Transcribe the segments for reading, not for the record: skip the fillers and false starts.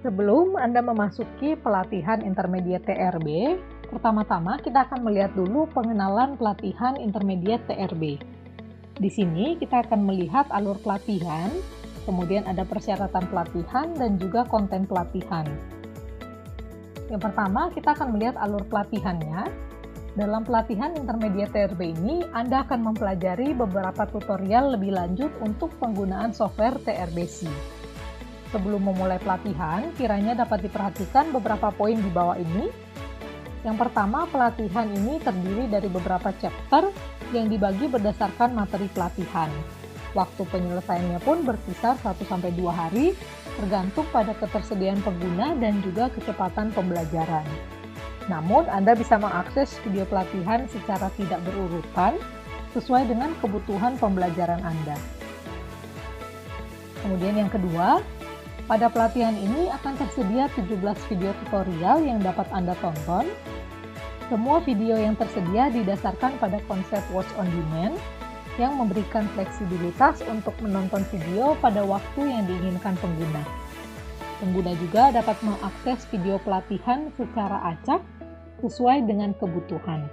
Sebelum Anda memasuki pelatihan intermediate TRB, pertama-tama kita akan melihat dulu pengenalan pelatihan intermediate TRB. Di sini kita akan melihat alur pelatihan, kemudian ada persyaratan pelatihan dan juga konten pelatihan. Yang pertama, kita akan melihat alur pelatihannya. Dalam pelatihan intermediate TRB ini, Anda akan mempelajari beberapa tutorial lebih lanjut untuk penggunaan software TRBC. Sebelum memulai pelatihan, kiranya dapat diperhatikan beberapa poin di bawah ini. Yang pertama, pelatihan ini terdiri dari beberapa chapter yang dibagi berdasarkan materi pelatihan. Waktu penyelesaiannya pun berkisar 1-2 hari, tergantung pada ketersediaan pengguna dan juga kecepatan pembelajaran. Namun, Anda bisa mengakses video pelatihan secara tidak berurutan, sesuai dengan kebutuhan pembelajaran Anda. Kemudian yang kedua, pada pelatihan ini akan tersedia 17 video tutorial yang dapat Anda tonton. Semua video yang tersedia didasarkan pada konsep watch on demand yang memberikan fleksibilitas untuk menonton video pada waktu yang diinginkan pengguna. Pengguna juga dapat mengakses video pelatihan secara acak sesuai dengan kebutuhan.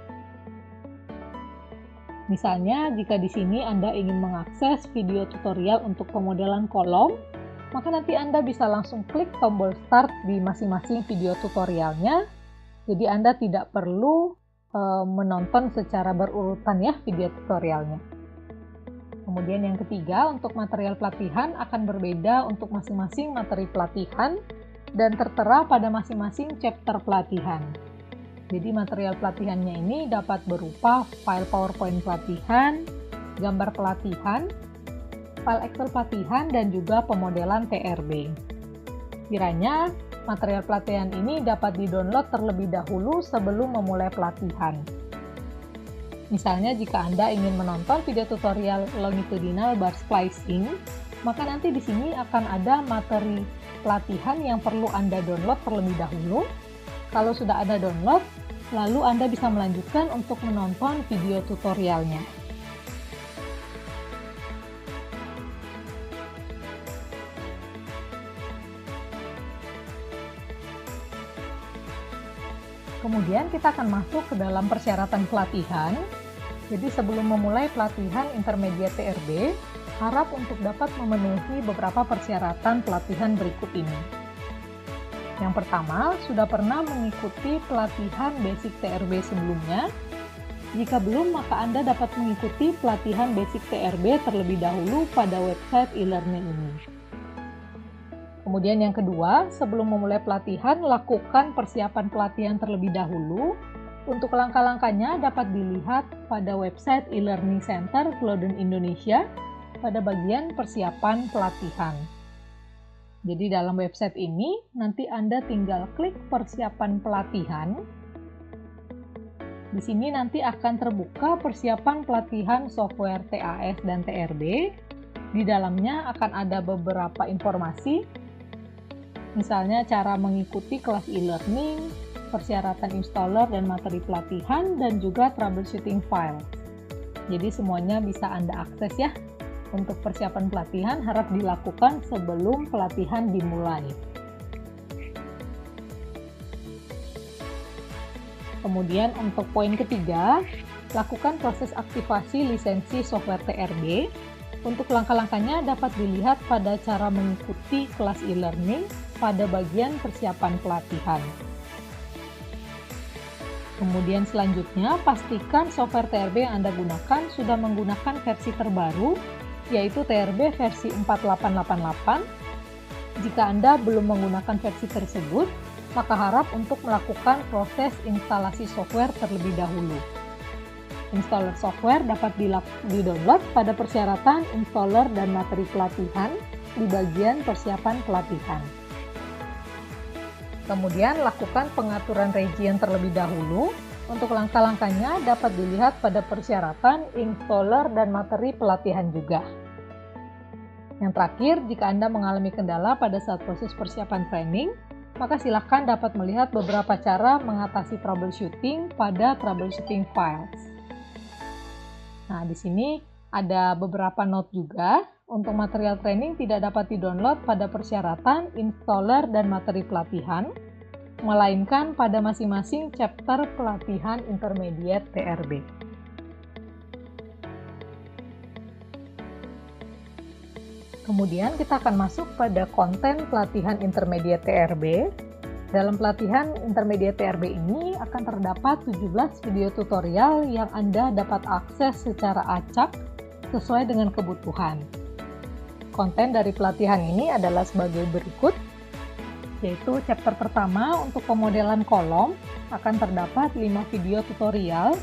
Misalnya, jika di sini Anda ingin mengakses video tutorial untuk pemodelan kolom, maka nanti Anda bisa langsung klik tombol start di masing-masing video tutorialnya. Jadi Anda tidak perlu menonton secara berurutan ya video tutorialnya. Kemudian yang ketiga, untuk material pelatihan akan berbeda untuk masing-masing materi pelatihan dan tertera pada masing-masing chapter pelatihan. Jadi material pelatihannya ini dapat berupa file PowerPoint pelatihan, gambar pelatihan, file Excel pelatihan, dan juga pemodelan TRB. Kiranya, material pelatihan ini dapat di-download terlebih dahulu sebelum memulai pelatihan. Misalnya, jika Anda ingin menonton video tutorial longitudinal bar splicing, maka nanti di sini akan ada materi pelatihan yang perlu Anda download terlebih dahulu. Kalau sudah Anda download, lalu Anda bisa melanjutkan untuk menonton video tutorialnya. Kemudian kita akan masuk ke dalam persyaratan pelatihan. Jadi sebelum memulai pelatihan intermediate TRB, harap untuk dapat memenuhi beberapa persyaratan pelatihan berikut ini. Yang pertama, sudah pernah mengikuti pelatihan basic TRB sebelumnya? Jika belum, maka Anda dapat mengikuti pelatihan basic TRB terlebih dahulu pada website e-learning ini. Kemudian yang kedua, sebelum memulai pelatihan, lakukan persiapan pelatihan terlebih dahulu. Untuk langkah-langkahnya dapat dilihat pada website e-learning center Gloden Indonesia pada bagian persiapan pelatihan. Jadi dalam website ini, nanti Anda tinggal klik persiapan pelatihan. Di sini nanti akan terbuka persiapan pelatihan software TAS dan TRB. Di dalamnya akan ada beberapa informasi, misalnya cara mengikuti kelas e-learning, persyaratan installer dan materi pelatihan, dan juga troubleshooting file. Jadi semuanya bisa Anda akses ya. Untuk persiapan pelatihan harap dilakukan sebelum pelatihan dimulai. Kemudian untuk poin ketiga, lakukan proses aktivasi lisensi software TRB. Untuk langkah-langkahnya dapat dilihat pada cara mengikuti kelas e-learning pada bagian persiapan pelatihan. Kemudian selanjutnya, pastikan software TRB yang Anda gunakan sudah menggunakan versi terbaru, yaitu TRB versi 4888. Jika Anda belum menggunakan versi tersebut, maka harap untuk melakukan proses instalasi software terlebih dahulu. Installer software dapat di-download pada persyaratan installer dan materi pelatihan di bagian persiapan pelatihan. Kemudian lakukan pengaturan region terlebih dahulu. Untuk langkah-langkahnya dapat dilihat pada persyaratan installer dan materi pelatihan juga. Yang terakhir, jika Anda mengalami kendala pada saat proses persiapan training, maka silakan dapat melihat beberapa cara mengatasi troubleshooting pada troubleshooting files. Nah, di sini ada beberapa note juga untuk material training tidak dapat di-download pada persyaratan, installer, dan materi pelatihan, melainkan pada masing-masing chapter pelatihan intermediate TRB. Kemudian kita akan masuk pada konten pelatihan intermediate TRB. Dalam pelatihan intermediate TRB ini akan terdapat 17 video tutorial yang Anda dapat akses secara acak sesuai dengan kebutuhan. Konten dari pelatihan ini adalah sebagai berikut, yaitu chapter pertama untuk pemodelan kolom akan terdapat 5 video tutorial,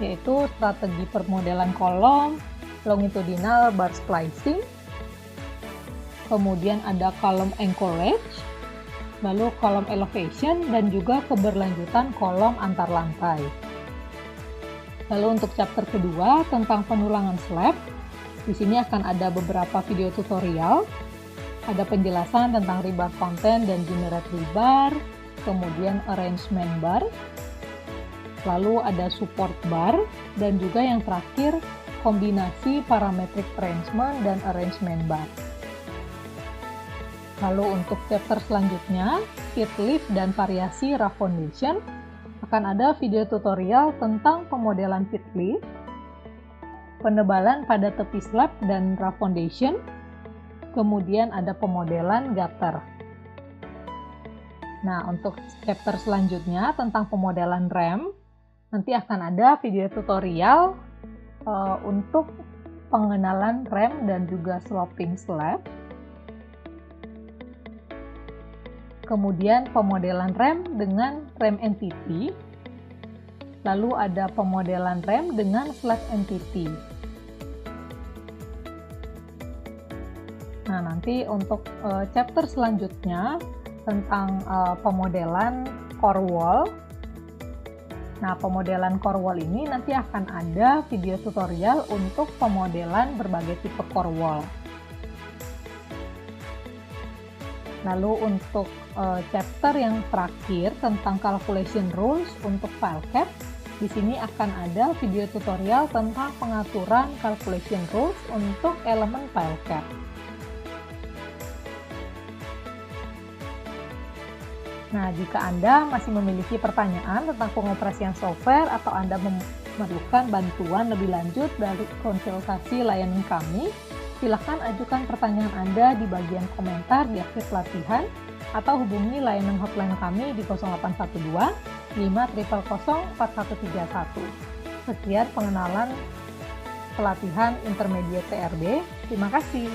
yaitu strategi permodelan kolom, longitudinal bar splicing, kemudian ada kolom anchorage, lalu kolom elevation, dan juga keberlanjutan kolom antar lantai. Lalu untuk chapter kedua tentang penulangan slab, di sini akan ada beberapa video tutorial, ada penjelasan tentang rebar content dan generate rebar, kemudian arrangement bar, lalu ada support bar, dan juga yang terakhir kombinasi parametric arrangement dan arrangement bar. Lalu untuk chapter selanjutnya, fit lift dan variasi rough foundation, akan ada video tutorial tentang pemodelan fit lift, penebalan pada tepi slab dan rough foundation, kemudian ada pemodelan gutter. Nah, untuk chapter selanjutnya tentang pemodelan rem, nanti akan ada video tutorial untuk pengenalan rem dan juga sloping slab. Kemudian pemodelan rem dengan rem entity, lalu ada pemodelan rem dengan slab entity. Nah, nanti untuk chapter selanjutnya tentang pemodelan core wall. Nah, pemodelan core wall ini nanti akan ada video tutorial untuk pemodelan berbagai tipe core wall. Lalu untuk chapter yang terakhir tentang calculation rules untuk file cap, di sini akan ada video tutorial tentang pengaturan calculation rules untuk elemen file cap. Nah, jika Anda masih memiliki pertanyaan tentang pengoperasian software atau Anda memerlukan bantuan lebih lanjut dari konsultasi layanan kami, silakan ajukan pertanyaan Anda di bagian komentar di akhir pelatihan atau hubungi layanan hotline kami di 0812 500 4131. Sekian pengenalan pelatihan intermediate TRB. Terima kasih.